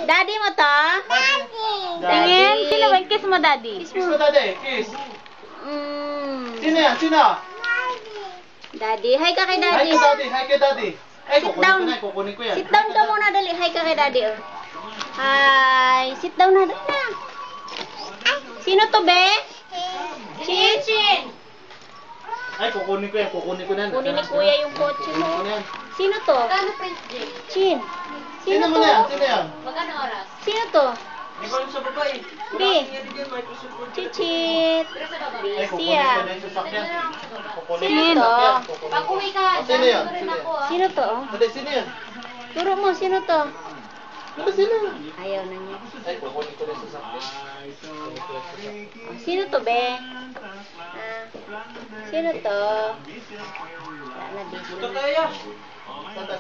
Daddy mo to? Tingin. Sino ba? Kiss mo, Daddy. Kiss mo, Daddy. Kiss. Sino yan? Sino? Daddy. Hi ka kay Hi Daddy. kay Daddy. Hi kay Daddy. Ay, Sit down. kukunin ko yan. Sit down ka muna, dali. Hi ka kay Daddy. Oh. Hi. Sit down na. Dali na. Sino to, be? Chin. Ay, kukunin ko yan. Kukunin ko na yan. Kunin ni Kuya yung kotse mo. Kukunin ko na yan. Sino to? Chin. Sino mo na yan? Sino yan? Sino to? Ikaw yung sa babae. Be. Chichit. Ay, kukunin Siya. ko na yung sasakyan. Kukunin Sino ko yung to? sasakyan. Kukunin ko. Pag-uwi ka, Sino yan? dyan Sino yan? Sino to? Oh? Dali, sino yan? Turo mo, sino to? Dali, sino yan? Ayaw na niya. Ay, kukunin ko na yung sasakyan. Oh, sino to, be? Sino to? Wala na, busy. Punta tayo yan. Punta.